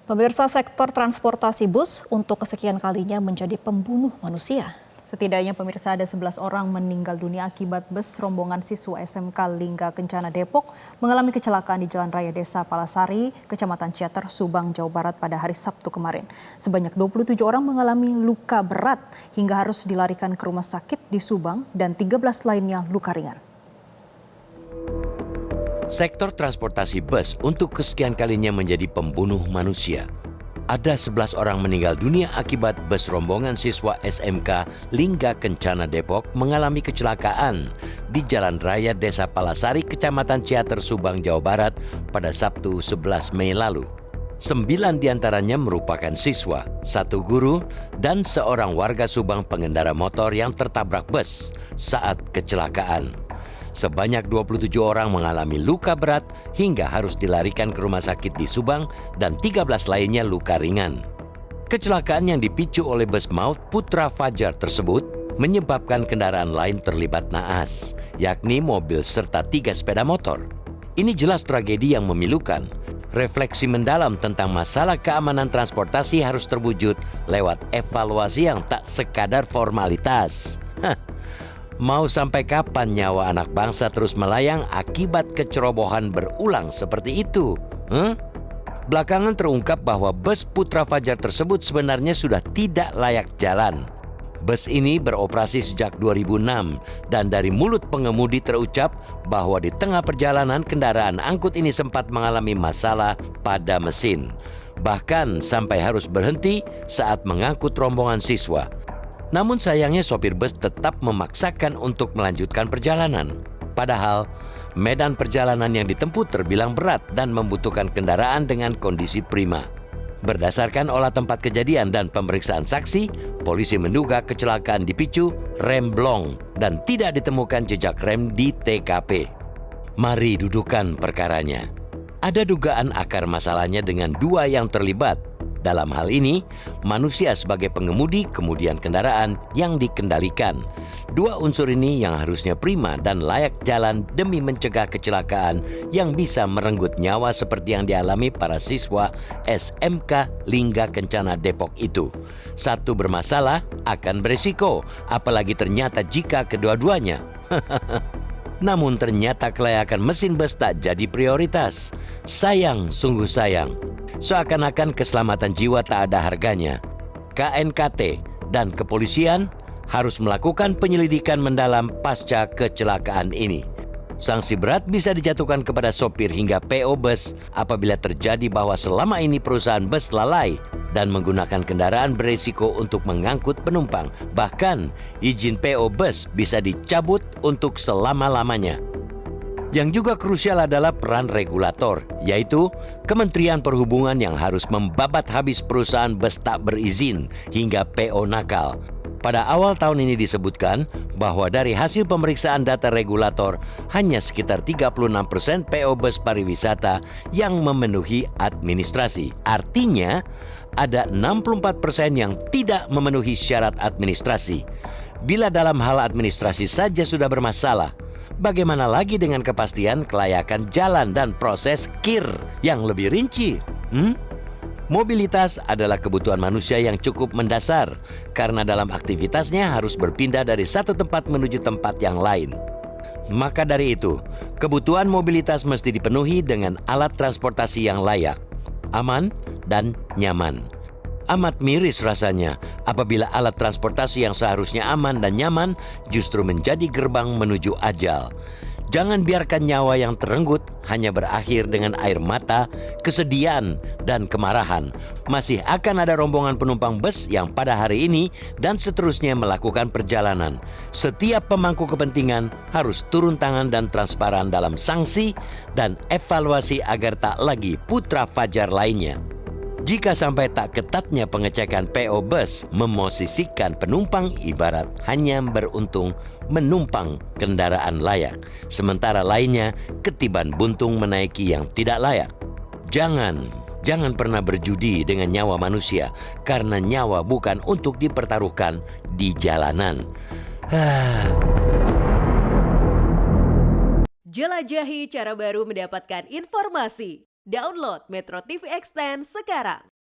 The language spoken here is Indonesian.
Pemirsa, sektor transportasi bus untuk kesekian kalinya menjadi pembunuh manusia. Setidaknya pemirsa ada 11 orang meninggal dunia akibat bus rombongan siswa SMK Lingga Kencana Depok mengalami kecelakaan di Jalan Raya Desa Palasari, Kecamatan Ciater, Subang, Jawa Barat pada hari Sabtu kemarin. Sebanyak 27 orang mengalami luka berat hingga harus dilarikan ke rumah sakit di Subang dan 13 lainnya luka ringan. Sektor transportasi bus untuk kesekian kalinya menjadi pembunuh manusia. Ada 11 orang meninggal dunia akibat bus rombongan siswa SMK Lingga Kencana Depok mengalami kecelakaan di Jalan Raya Desa Palasari, Kecamatan Ciater, Subang, Jawa Barat pada Sabtu 11 Mei lalu. 9 diantaranya merupakan siswa, 1 guru, dan seorang warga Subang pengendara motor yang tertabrak bus saat kecelakaan. Sebanyak 27 orang mengalami luka berat hingga harus dilarikan ke rumah sakit di Subang dan 13 lainnya luka ringan. Kecelakaan yang dipicu oleh bus maut Putra Fajar tersebut menyebabkan kendaraan lain terlibat naas, yakni mobil serta 3 sepeda motor. Ini jelas tragedi yang memilukan. Refleksi mendalam tentang masalah keamanan transportasi harus terwujud lewat evaluasi yang tak sekadar formalitas. Mau sampai kapan nyawa anak bangsa terus melayang akibat kecerobohan berulang seperti itu? Belakangan terungkap bahwa bus Putra Fajar tersebut sebenarnya sudah tidak layak jalan. Bus ini beroperasi sejak 2006 dan dari mulut pengemudi terucap bahwa di tengah perjalanan kendaraan angkut ini sempat mengalami masalah pada mesin. Bahkan sampai harus berhenti saat mengangkut rombongan siswa. Namun sayangnya sopir bus tetap memaksakan untuk melanjutkan perjalanan. Padahal medan perjalanan yang ditempuh terbilang berat dan membutuhkan kendaraan dengan kondisi prima. Berdasarkan olah tempat kejadian dan pemeriksaan saksi, polisi menduga kecelakaan dipicu rem blong dan tidak ditemukan jejak rem di TKP. Mari dudukan perkaranya. Ada dugaan akar masalahnya dengan 2 yang terlibat. Dalam hal ini, manusia sebagai pengemudi kemudian kendaraan yang dikendalikan. 2 unsur ini yang harusnya prima dan layak jalan demi mencegah kecelakaan yang bisa merenggut nyawa seperti yang dialami para siswa SMK Lingga Kencana Depok itu. Satu bermasalah akan beresiko, apalagi ternyata jika kedua-duanya. Namun ternyata kelayakan mesin bus tak jadi prioritas. Sayang, sungguh sayang. Seakan-akan keselamatan jiwa tak ada harganya. KNKT dan kepolisian harus melakukan penyelidikan mendalam pasca kecelakaan ini. Sanksi berat bisa dijatuhkan kepada sopir hingga PO bus apabila terjadi bahwa selama ini perusahaan bus lalai dan menggunakan kendaraan beresiko untuk mengangkut penumpang. Bahkan izin PO bus bisa dicabut untuk selama-lamanya. Yang juga krusial adalah peran regulator, yaitu Kementerian Perhubungan yang harus membabat habis perusahaan bus tak berizin hingga PO nakal. Pada awal tahun ini disebutkan bahwa dari hasil pemeriksaan data regulator, hanya sekitar 36% PO bus pariwisata yang memenuhi administrasi. Artinya, ada 64% yang tidak memenuhi syarat administrasi. Bila dalam hal administrasi saja sudah bermasalah, bagaimana lagi dengan kepastian kelayakan jalan dan proses KIR yang lebih rinci? Mobilitas adalah kebutuhan manusia yang cukup mendasar karena dalam aktivitasnya harus berpindah dari satu tempat menuju tempat yang lain. Maka dari itu, kebutuhan mobilitas mesti dipenuhi dengan alat transportasi yang layak, aman, dan nyaman. Amat miris rasanya apabila alat transportasi yang seharusnya aman dan nyaman justru menjadi gerbang menuju ajal. Jangan biarkan nyawa yang terenggut hanya berakhir dengan air mata, kesedihan, dan kemarahan. Masih akan ada rombongan penumpang bus yang pada hari ini dan seterusnya melakukan perjalanan. Setiap pemangku kepentingan harus turun tangan dan transparan dalam sanksi dan evaluasi agar tak lagi Putra Fajar lainnya. Jika sampai tak ketatnya pengecekan PO bus memosisikan penumpang ibarat hanya beruntung menumpang kendaraan layak, sementara lainnya ketiban buntung menaiki yang tidak layak. Jangan pernah berjudi dengan nyawa manusia, karena nyawa bukan untuk dipertaruhkan di jalanan. Jelajahi cara baru mendapatkan informasi. Download Metro TV Extend sekarang.